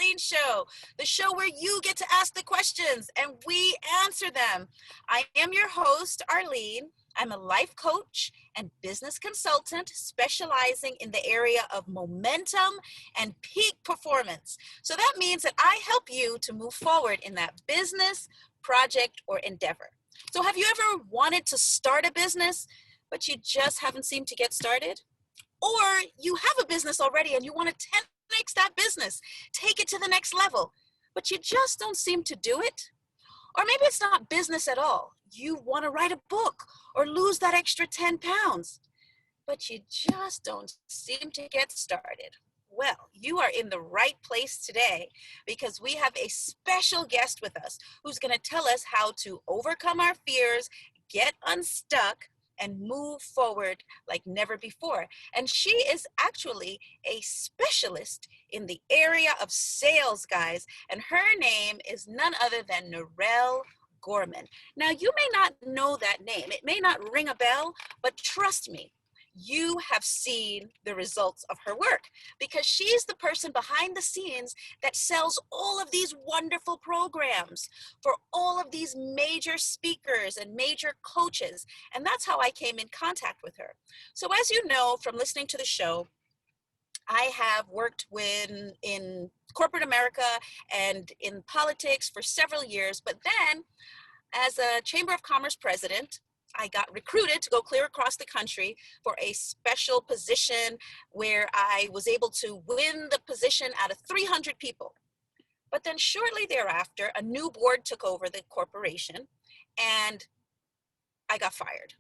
Arlene Show, the show where you get to ask the questions and we answer them. I am your host, Arlene. I'm a life coach and business consultant specializing in the area of momentum and peak performance. So that means that I help you to move forward in that business, project, or endeavor. So have you ever wanted to start a business, but you just haven't seemed to get started? Or you have a business already and you want to 10x that business, take it to the next level, but you just don't seem to do it? Or maybe it's not business at all. You want to write a book or lose that extra 10 pounds, but you just don't seem to get started. Well, you are in the right place today because we have a special guest with us who's going to tell us how to overcome our fears, get unstuck, and move forward like never before. And she is actually a specialist in the area of sales, guys. And her name is none other than Narelle Gorman. Now, you may not know that name. It may not ring a bell, but trust me, you have seen the results of her work because she's the person behind the scenes that sells all of these wonderful programs for all of these major speakers and major coaches. And that's how I came in contact with her. So as you know from listening to the show, I have worked in corporate America and in politics for several years, but then as a Chamber of Commerce president, I got recruited to go clear across the country for a special position where I was able to win the position out of 300 people. But then shortly thereafter, a new board took over the corporation and I got fired.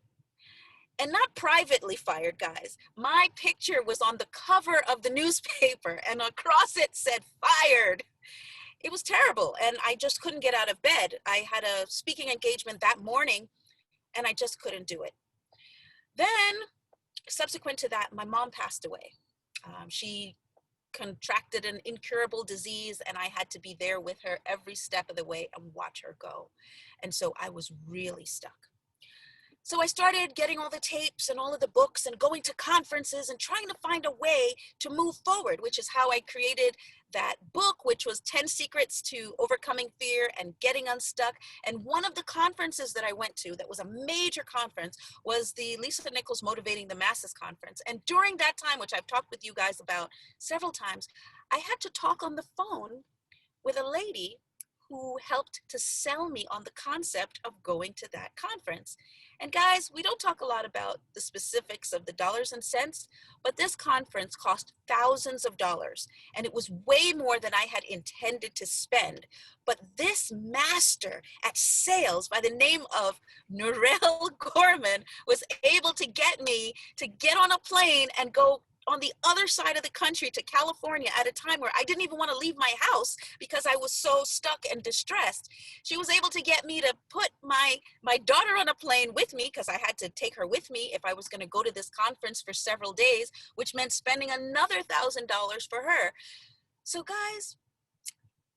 And not privately fired, guys. My picture was on the cover of the newspaper and across it said fired. It was terrible and I just couldn't get out of bed. I had a speaking engagement that morning and I just couldn't do it. Then, subsequent to that, my mom passed away. She contracted an incurable disease and I had to be there with her every step of the way and watch her go. And so I was really stuck. So I started getting all the tapes and all of the books and going to conferences and trying to find a way to move forward, which is how I created that book, which was 10 Secrets to Overcoming Fear and Getting Unstuck. And one of the conferences that I went to that was a major conference was the Lisa Nichols Motivating the Masses conference. And during that time, which I've talked with you guys about several times, I had to talk on the phone with a lady who helped to sell me on the concept of going to that conference. And guys, we don't talk a lot about the specifics of the dollars and cents, but this conference cost thousands of dollars, and it was way more than I had intended to spend. But this master at sales by the name of Narelle Gorman was able to get me to get on a plane and go on the other side of the country to California at a time where I didn't even want to leave my house because I was so stuck and distressed. She was able to get me to put my daughter on a plane with me because I had to take her with me if I was going to go to this conference for several days, which meant spending another $1,000 for her. So guys,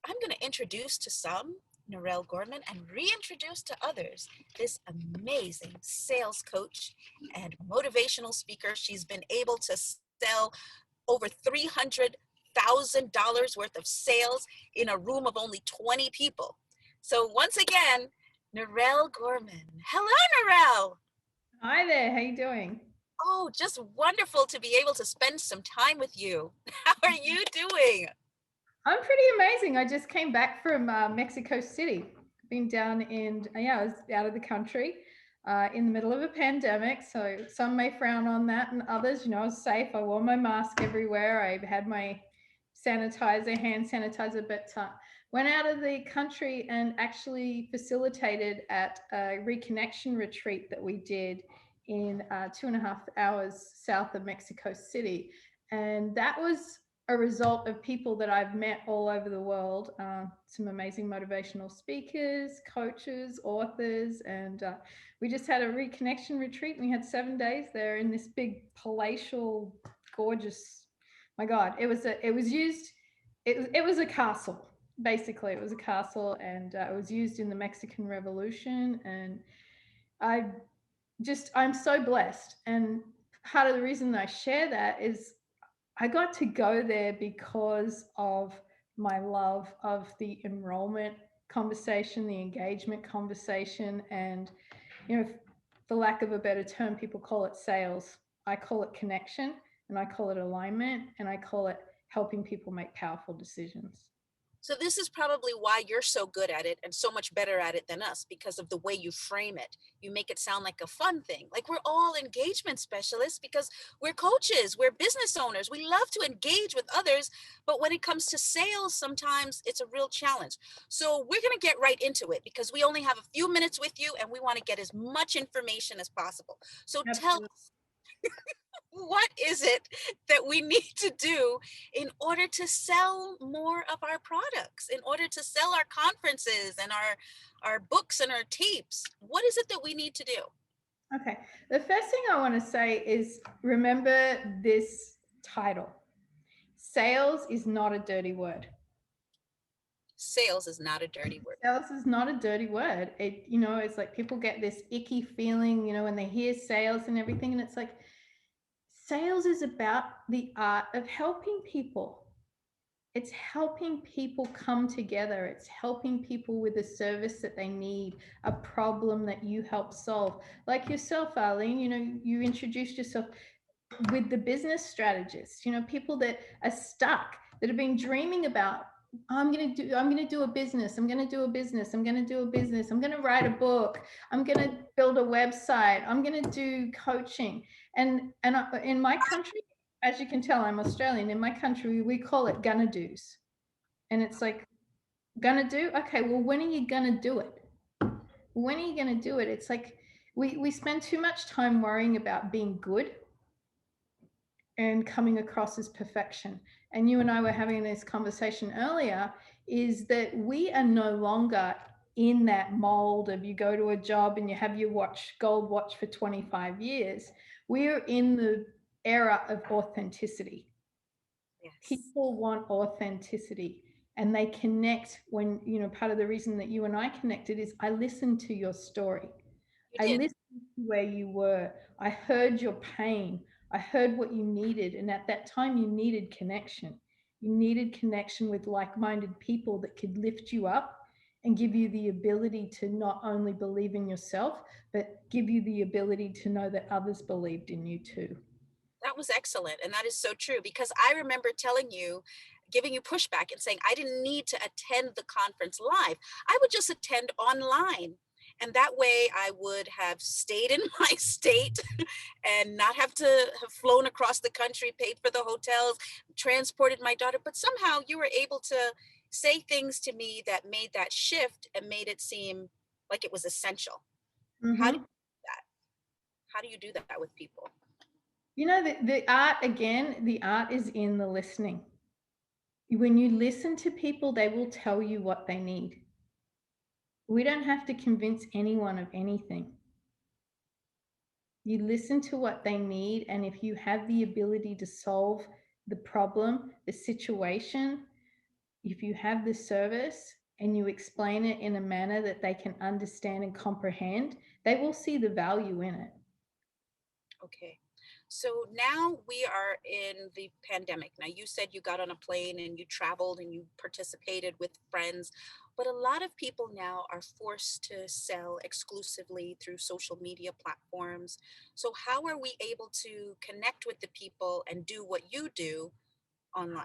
I'm going to introduce to some Narelle Gorman and reintroduce to others this amazing sales coach and motivational speaker. She's been able to sell over $300,000 worth of sales in a room of only 20 people. So once again, Narelle Gorman. Hello, Narelle. Hi there, how you doing? Oh, just wonderful to be able to spend some time with you. How are you doing? I'm pretty amazing. I just came back from Mexico City. Been down in, I was out of the country in the middle of a pandemic. So some may frown on that and others, I was safe. I wore my mask everywhere. I had my hand sanitizer, but went out of the country and actually facilitated at a reconnection retreat that we did in 2.5 hours south of Mexico City. And that was a result of people that I've met all over the world, some amazing motivational speakers, coaches, authors, and we just had a reconnection retreat. And we had 7 days there in this big palatial, gorgeous, my God, it was a castle. Basically, it was a castle, and it was used in the Mexican Revolution. And I'm so blessed. And part of the reason that I share that is I got to go there because of my love of the enrollment conversation, the engagement conversation, and, for lack of a better term, people call it sales. I call it connection, and I call it alignment, and I call it helping people make powerful decisions. So this is probably why you're so good at it and so much better at it than us, because of the way you frame it. You make it sound like a fun thing. Like we're all engagement specialists because we're coaches, we're business owners. We love to engage with others, but when it comes to sales, sometimes it's a real challenge. So we're going to get right into it because we only have a few minutes with you and we want to get as much information as possible. So tell Absolutely. us, what is it that we need to do in order to sell more of our products, in order to sell our conferences and our books and our tapes? What is it that we need to do? Okay. The first thing I want to say is remember this title. Sales is not a dirty word. Sales is not a dirty word. Sales is not a dirty word. It's like people get this icky feeling, when they hear sales and everything. And it's like, sales is about the art of helping people. It's helping people come together. It's helping people with a service that they need, a problem that you help solve. Like yourself, Arlene, you introduced yourself with the business strategists, people that are stuck, that have been dreaming about, I'm going to do a business. I'm going to do a business. I'm going to do a business. I'm going to write a book. I'm going to build a website. I'm going to do coaching. And in my country, as you can tell, I'm Australian. In my country, we call it gonna do's. And it's like, gonna do? Okay, well, when are you gonna do it? When are you gonna do it? It's like we spend too much time worrying about being good and coming across as perfection. And you and I were having this conversation earlier, is that we are no longer in that mold of you go to a job and you have your gold watch for 25 years. We're in the era of authenticity. Yes. People want authenticity, and they connect when, part of the reason that you and I connected is I listened to your story. You I did. listened to where you were. I heard your pain. I heard what you needed. And at that time, you needed connection. You needed connection with like-minded people that could lift you up and give you the ability to not only believe in yourself, but give you the ability to know that others believed in you too. That was excellent. And that is so true because I remember telling you, giving you pushback and saying I didn't need to attend the conference live. I would just attend online. And that way I would have stayed in my state and not have to have flown across the country, paid for the hotels, transported my daughter. But somehow you were able to say things to me that made that shift and made it seem like it was essential. How do you Mm-hmm. do that? How do you do that with people? The art, again, the art is in the listening. When you listen to people, they will tell you what they need. We don't have to convince anyone of anything. You listen to what they need, and if you have the ability to solve the problem, the situation, if you have the service and you explain it in a manner that they can understand and comprehend, they will see the value in it. Okay. So now we are in the pandemic. Now, you said you got on a plane and you traveled and you participated with friends, but a lot of people now are forced to sell exclusively through social media platforms. So, how are we able to connect with the people and do what you do online?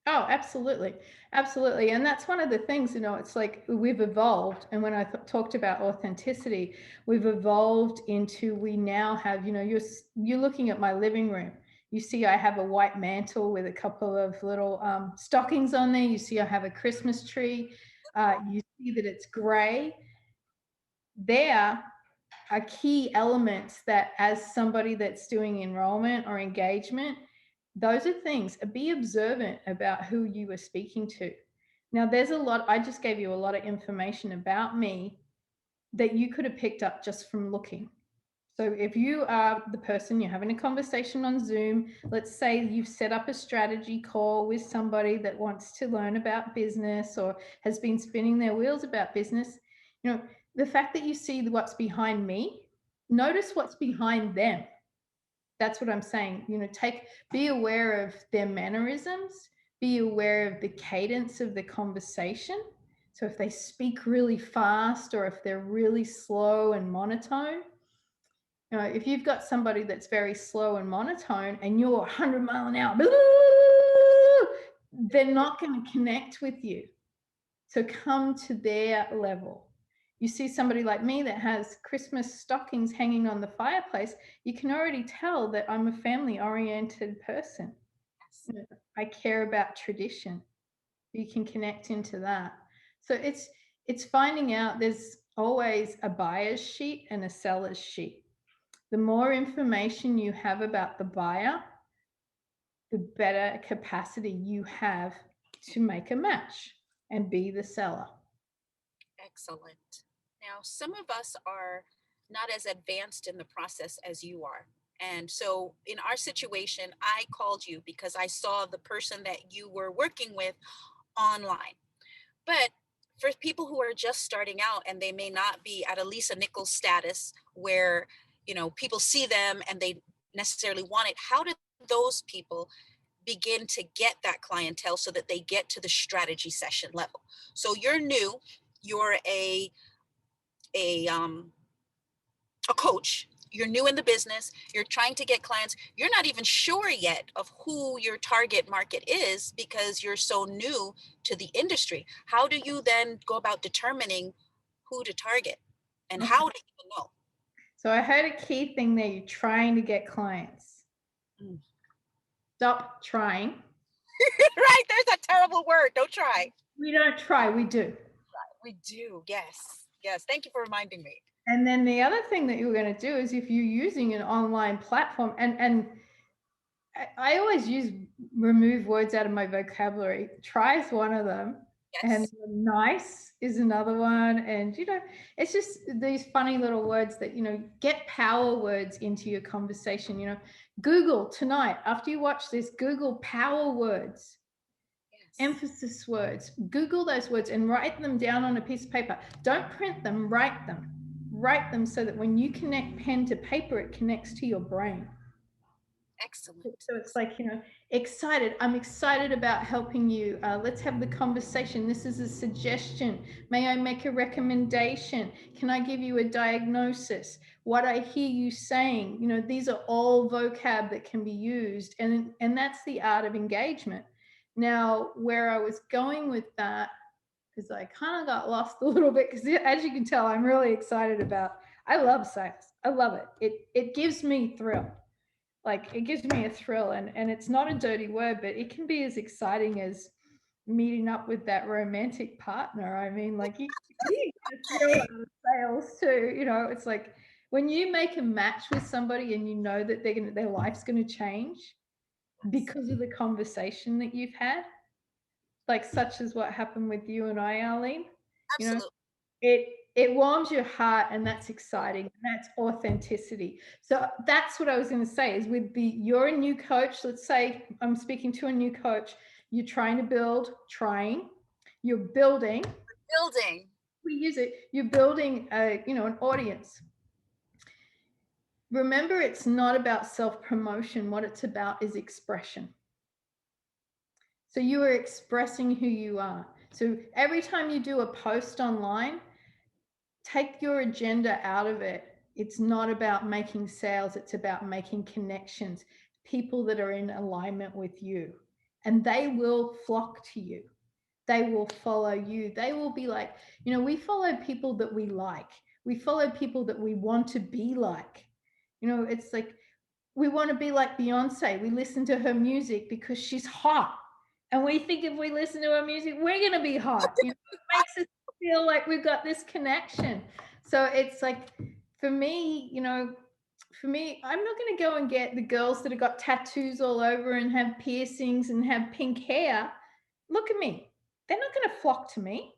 Oh, absolutely. Absolutely. And that's one of the things, it's like we've evolved. And when I talked about authenticity, we've evolved into, we now have, you're looking at my living room. You see, I have a white mantle with a couple of little stockings on there. You see, I have a Christmas tree. You see that it's gray. There are key elements that, as somebody that's doing enrollment or engagement, those are things. Be observant about who you are speaking to. Now, there's a lot, I just gave you a lot of information about me that you could have picked up just from looking. So if you are the person, you're having a conversation on Zoom, let's say you've set up a strategy call with somebody that wants to learn about business or has been spinning their wheels about business, the fact that you see what's behind me, notice what's behind them. That's what I'm saying. Be aware of their mannerisms, Be aware of the cadence of the conversation. So if they speak really fast or if they're really slow and monotone, if you've got somebody that's very slow and monotone and you're 100 mile an hour, they're not going to connect with you. So come to their level. You see somebody like me that has Christmas stockings hanging on the fireplace, you can already tell that I'm a family oriented person. Yes. I care about tradition. You can connect into that. So it's finding out there's always a buyer's sheet and a seller's sheet. The more information you have about the buyer, the better capacity you have to make a match and be the seller. Excellent. Now, some of us are not as advanced in the process as you are. And so, in our situation, I called you because I saw the person that you were working with online. But for people who are just starting out and they may not be at least a nickel status where, people see them and they necessarily want it, how do those people begin to get that clientele so that they get to the strategy session level? So you're new, you're a a coach, you're new in the business, you're trying to get clients, you're not even sure yet of who your target market is because you're so new to the industry. How do you then go about determining who to target and Okay. how do you know? So I heard a key thing there. You're trying to get clients. Mm. Stop trying. Right, there's a terrible word. Don't try. We don't try, we do. We do. Yes. Yes. Thank you for reminding me. And then the other thing that you're going to do is if you're using an online platform, and I always use remove words out of my vocabulary. Try is one of them. And Yes. nice is another one. And, it's just these funny little words that, get power words into your conversation. Google tonight, after you watch this, Google power words, Yes. emphasis words. Google those words and write them down on a piece of paper. Don't print them, write them. Write them so that when you connect pen to paper, it connects to your brain. Excellent. So it's like, excited. I'm excited about helping you. Let's have the conversation. This is a suggestion. May I make a recommendation? Can I give you a diagnosis? What I hear you saying, these are all vocab that can be used. And that's the art of engagement. Now, where I was going with that, because I kind of got lost a little bit, because as you can tell, I'm really excited about, I love science. I love it. It gives me thrill. Like it gives me a thrill, and it's not a dirty word, but it can be as exciting as meeting up with that romantic partner. I mean, like you get a thrill out of sales too. It's like when you make a match with somebody and you know that their life's gonna change because of the conversation that you've had, like such as what happened with you and I, Arlene. You know, Absolutely. it warms your heart, and that's exciting. That's authenticity. So that's what I was going to say is you're a new coach. Let's say I'm speaking to a new coach. You're trying to build, you're building, Building. we use it, you're building an audience. Remember, it's not about self-promotion. What it's about is expression. So you are expressing who you are. So every time you do a post online, take your agenda out of it. It's not about making sales, it's about making connections, people that are in alignment with you. And they will flock to you. They will follow you. They will be like, we follow people that we like. We follow people that we want to be like. It's like we want to be like Beyonce. We listen to her music because she's hot. And we think if we listen to her music, we're going to be hot. It makes us feel like we've got this connection. So it's like, for me, I'm not going to go and get the girls that have got tattoos all over and have piercings and have pink hair. Look at me. They're not going to flock to me.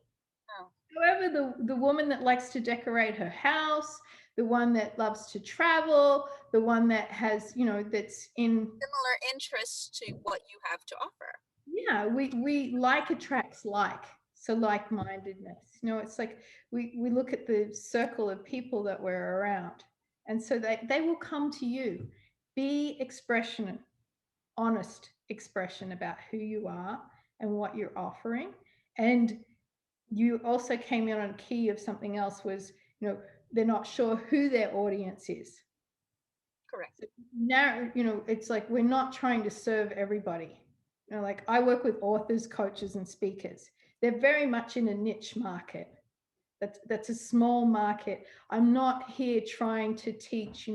No. However, the woman that likes to decorate her house, the one that loves to travel, the one that has, that's in Similar interests to what you have to offer. yeah, we like attracts like. So like-mindedness. It's like we look at the circle of people that we're around. And so they will come to you. Be expressionate, honest expression about who you are and what you're offering. And you also came in on key of something else was, they're not sure who their audience is. Correct. So now, it's like we're not trying to serve everybody. Like I work with authors, coaches, and speakers. They're very much in a niche market. That's a small market. I'm not here trying to teach,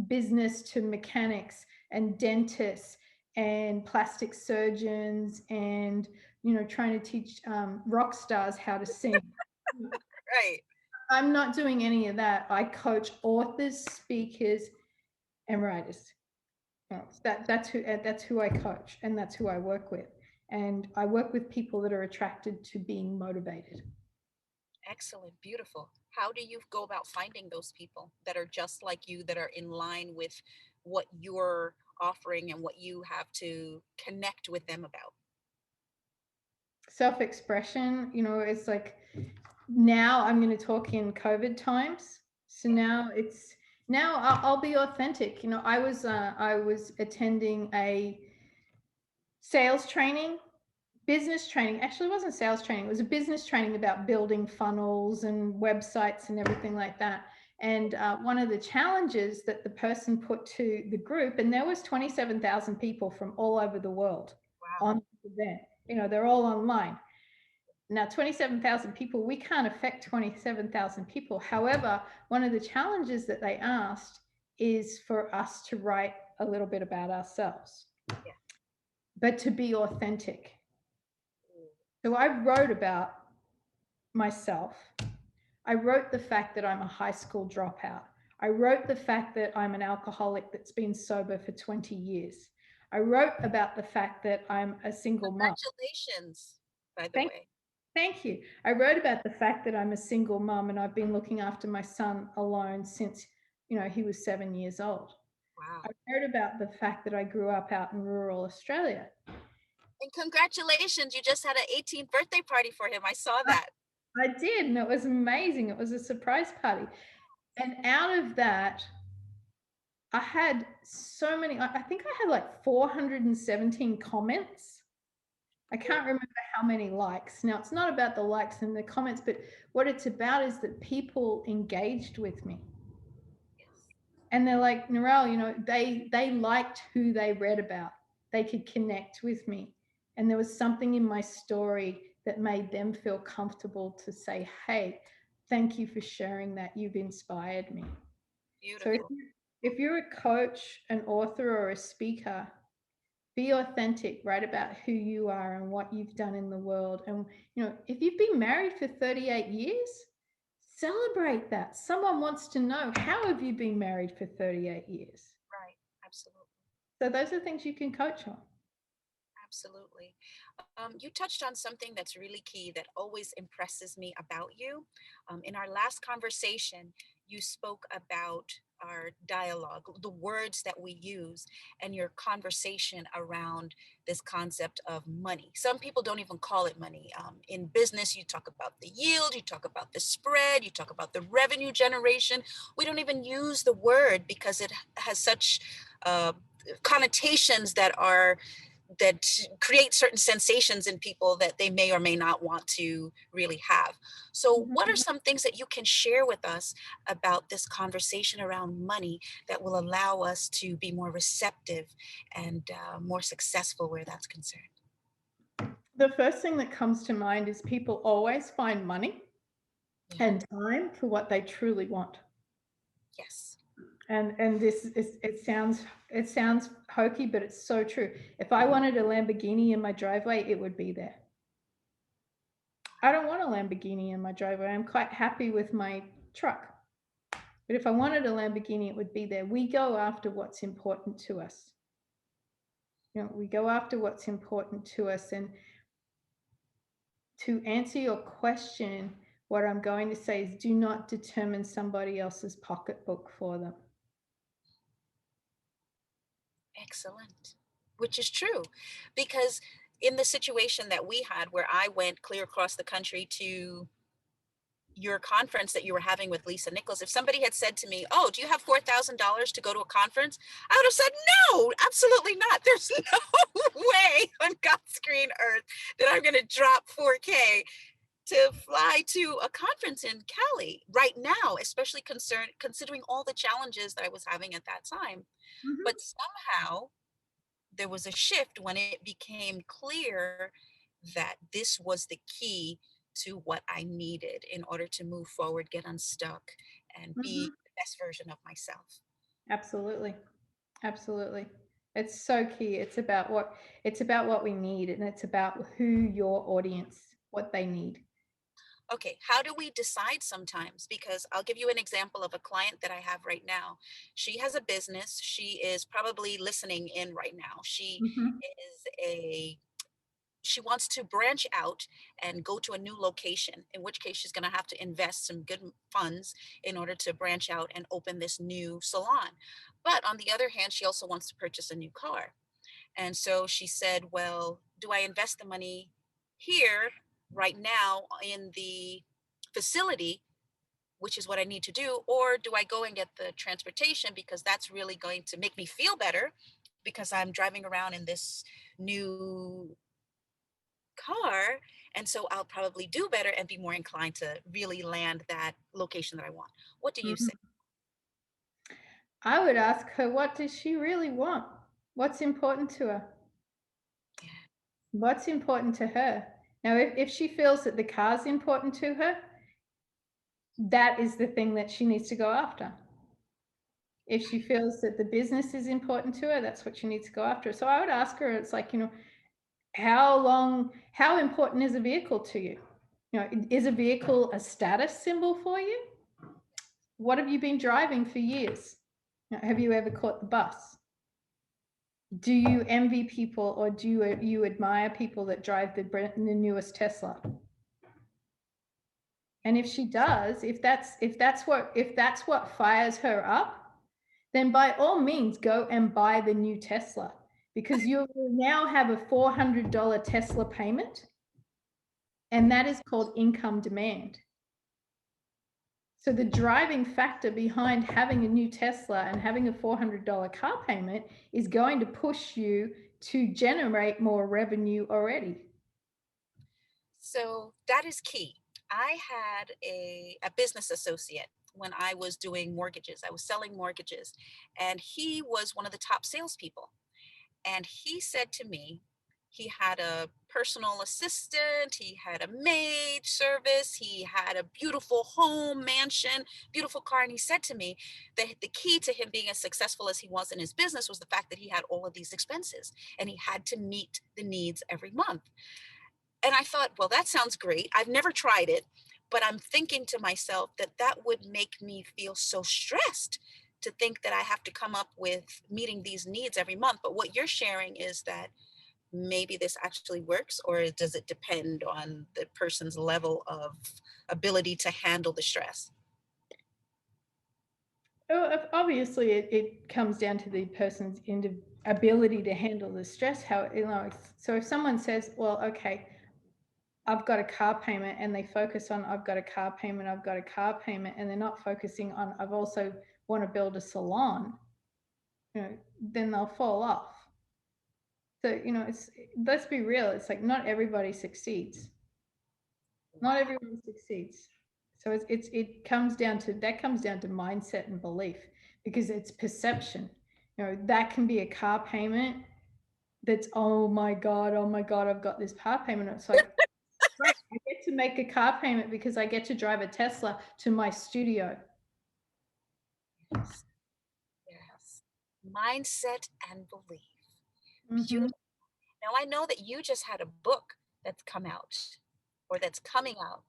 business to mechanics and dentists and plastic surgeons and, trying to teach rock stars how to sing. Right. I'm not doing any of that. I coach authors, speakers, and writers. That's who I coach, and that's who I work with. And I work with people that are attracted to being motivated. Excellent. Beautiful. How do you go about finding those people that are just like you, that are in line with what you're offering and what you have to connect with them about? Self-expression, it's like now I'm going to talk in COVID times. So now I'll be authentic. I was attending a sales training, business training. Actually, it wasn't sales training. It was a business training about building funnels and websites and everything like that. And one of the challenges that the person put to the group, and there was 27,000 people from all over the world Wow. on the event. They're all online. Now, 27,000 people, we can't affect 27,000 people. However, one of the challenges that they asked is for us to write a little bit about ourselves, but to be authentic. So I wrote about myself. I wrote the fact that I'm a high school dropout. I wrote the fact that I'm an alcoholic that's been sober for 20 years. I wrote about the fact that I'm a single mom. Congratulations, by the way. Thank you. I wrote about the fact that I'm a single mom and I've been looking after my son alone since, he was 7 years old. Wow. I wrote about the fact that I grew up out in rural Australia. And congratulations, you just had an 18th birthday party for him. I saw that. I did, and it was amazing. It was a surprise party. And out of that, I had so many, I think I had like 417 comments. I can't remember how many likes. Now, it's not about the likes and the comments, but what it's about is that people engaged with me. And they're like, Narelle, they liked who they read about. They could connect with me. And there was something in my story that made them feel comfortable to say, hey, thank you for sharing that. You've inspired me. Beautiful. So if you're a coach, an author, or a speaker, be authentic, write about who you are and what you've done in the world. And, if you've been married for 38 years, celebrate that. Someone wants to know, how have you been married for 38 years? Right. Absolutely. So those are things you can coach on. Absolutely. You touched on something that's really key that always impresses me about you. In our last conversation, you spoke about our dialogue, the words that we use, and your conversation around this concept of money. Some people don't even call it money. In business, you talk about the yield, you talk about the spread, you talk about the revenue generation. We don't even use the word because it has such connotations that create certain sensations in people that they may or may not want to really have. So what are some things that you can share with us about this conversation around money that will allow us to be more receptive and more successful where that's concerned? The first thing that comes to mind is people always find money and time for what they truly want. Yes. And this is, it sounds hokey, but it's so true. If I wanted a Lamborghini in my driveway, it would be there. I don't want a Lamborghini in my driveway. I'm quite happy with my truck. But if I wanted a Lamborghini, it would be there. We go after what's important to us. We go after what's important to us. And to answer your question, what I'm going to say is, do not determine somebody else's pocketbook for them. Excellent. Which is true, because in the situation that we had where I went clear across the country to your conference that you were having with Lisa Nichols, if somebody had said to me, oh, do you have $4,000 to go to a conference? I would have said, no, absolutely not. There's no way on God's green earth that I'm going to drop 4K to fly to a conference in Cali right now, especially considering all the challenges that I was having at that time. Mhm. But somehow there was a shift when it became clear that this was the key to what I needed in order to move forward, get unstuck, and be Mhm. the best version of myself. Absolutely. Absolutely. It's so key. It's about what we need, and it's about who your audience, what they need. Okay, how do we decide sometimes? Because I'll give you an example of a client that I have right now. She has a business. She is probably listening in right now. Mhm. She wants to branch out and go to a new location, in which case she's going to have to invest some good funds in order to branch out and open this new salon. But on the other hand, she also wants to purchase a new car. And so she said, well, do I invest the money here right now in the facility, which is what I need to do, or do I go and get the transportation because that's really going to make me feel better because I'm driving around in this new car, and so I'll probably do better and be more inclined to really land that location that I want. What do you Mhm. say? I would ask her, what does she really want? What's important to her? What's important to her? Now, if she feels that the car's important to her, that is the thing that she needs to go after. If she feels that the business is important to her, that's what she needs to go after. So I would ask her, it's like, how important is a vehicle to you? Is a vehicle a status symbol for you? What have you been driving for years? Have you ever caught the bus? Do you envy people, or do you admire people that drive the newest Tesla? And if she does, if that's what fires her up, then by all means go and buy the new Tesla, because you will now have a $400 Tesla payment, and that is called income demand. So the driving factor behind having a new Tesla and having a $400 car payment is going to push you to generate more revenue already. So that is key. I had a business associate when I was doing mortgages. I was selling mortgages, and he was one of the top salespeople. And he said to me, he had a personal assistant, he had a maid service, he had a beautiful home, mansion, beautiful car. And he said to me that the key to him being as successful as he was in his business was the fact that he had all of these expenses and he had to meet the needs every month. And I thought, well, that sounds great. I've never tried it, but I'm thinking to myself that that would make me feel so stressed to think that I have to come up with meeting these needs every month. But what you're sharing is that maybe this actually works, or does it depend on the person's level of ability to handle the stress? Obviously, it comes down to the person's ability to handle the stress. So if someone says, well, okay, I've got a car payment, and they focus on, I've got a car payment, I've got a car payment, and they're not focusing on, I've also want to build a salon, then they'll fall off. So, let's be real. It's like not everybody succeeds. Not everyone succeeds. So it comes down to mindset and belief, because it's perception. That can be a car payment that's, oh my God, I've got this car payment. It's like, great, I get to make a car payment because I get to drive a Tesla to my studio. Yes. Yes. Mindset and belief. Mm-hmm. Beautiful. Now, I know that you just had a book that's come out or that's coming out.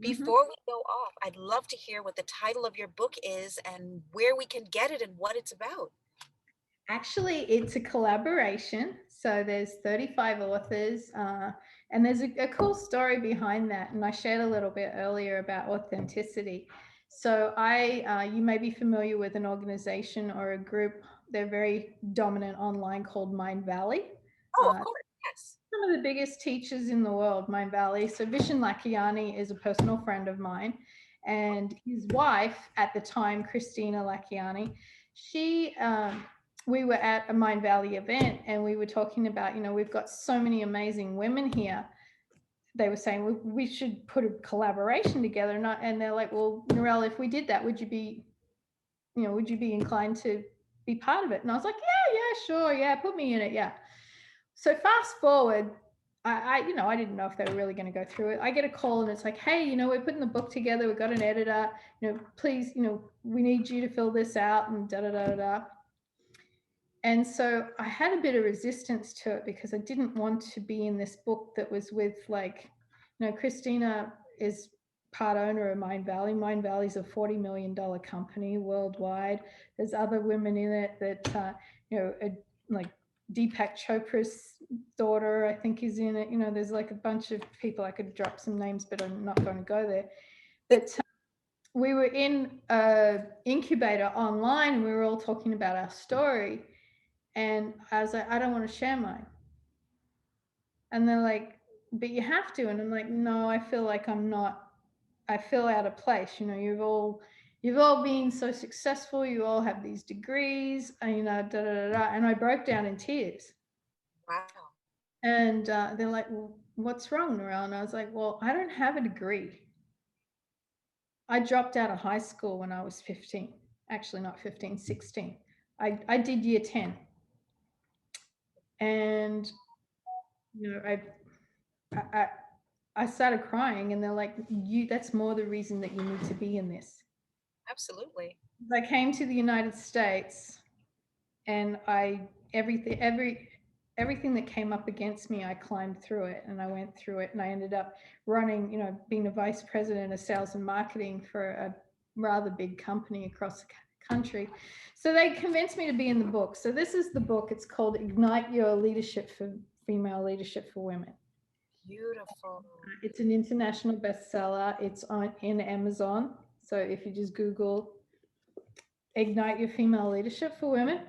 Mm-hmm. Before we go off, I'd love to hear what the title of your book is and where we can get it and what it's about. Actually, it's a collaboration. So there's 35 authors, and there's a cool story behind that. And I shared a little bit earlier about authenticity. So you may be familiar with an organization or a group. They're very dominant online, called Mind Valley. Oh, of Uh, course. Yes. some of the biggest teachers in the world, Mind Valley. So Vishen Lakhiani is a personal friend of mine, and his wife at the time, Christina Lakhiani, we were at a Mind Valley event and we were talking about, we've got so many amazing women here. They were saying we should put a collaboration together, and they're like, well, Narelle, if we did that, would you be inclined to be part of it? And I was like, yeah, sure, yeah, put me in it, yeah. So fast forward, I didn't know if they were really going to go through it. I get a call and it's like, hey, we're putting the book together. We've got an editor. Please, we need you to fill this out and da da da da da. And so I had a bit of resistance to it because I didn't want to be in this book that was with Christina is part owner of Mind Valley. Mind Valley's a $40 million company worldwide. There's other women in it that, like Deepak Chopra's daughter, I think, is in it. There's like a bunch of people. I could drop some names, but I'm not going to go there. But we were in an incubator online and we were all talking about our story. And I was like, I don't want to share mine. And they're like, but you have to. And I'm like, no, I feel like I feel out of place. You've all been so successful. You all have these degrees, and, da, da, da, da. And I broke down in tears. Wow. And they're like, well, what's wrong, Narelle? And I was like, well, I don't have a degree. I dropped out of high school when I was 15. Actually, not 15, 16. I did year 10. And, I started crying, and they're like, that's more the reason that you need to be in this. Absolutely. I came to the United States and everything that came up against me, I climbed through it and I went through it, and I ended up running, being a vice president of sales and marketing for a rather big company across the country. So they convinced me to be in the book. So this is the book. It's called Ignite Your Leadership for Female Leadership for Women. Beautiful. It's an international bestseller. It's in Amazon. So if you just Google Ignite Your Female Leadership for Women.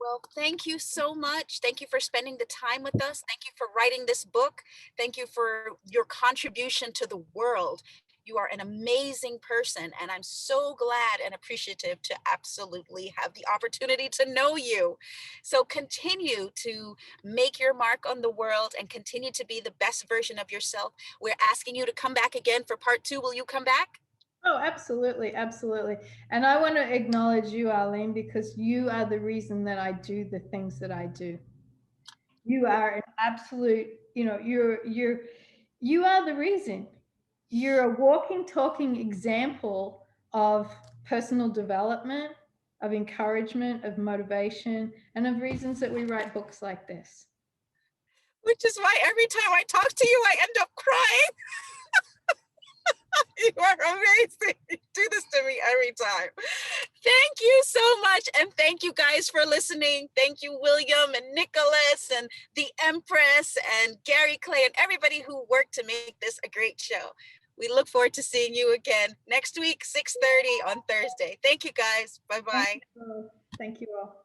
Well, thank you so much. Thank you for spending the time with us. Thank you for writing this book. Thank you for your contribution to the world. You are an amazing person, and I'm so glad and appreciative to absolutely have the opportunity to know you. So continue to make your mark on the world and continue to be the best version of yourself. We're asking you to come back again for part 2. Will you come back? Oh, absolutely. Absolutely. And I want to acknowledge you, Arlene, because you are the reason that I do the things that I do. You are an absolute, you are the reason. You're a walking, talking example of personal development, of encouragement, of motivation, and of reasons that we write books like this. Which is why every time I talk to you, I end up crying. You are amazing. You do this to me every time. Thank you so much. And thank you guys for listening. Thank you, William and Nicholas and the Empress and Gary Clay and everybody who worked to make this a great show. We look forward to seeing you again next week, 6:30 on Thursday. Thank you, guys. Bye-bye. Thank you all.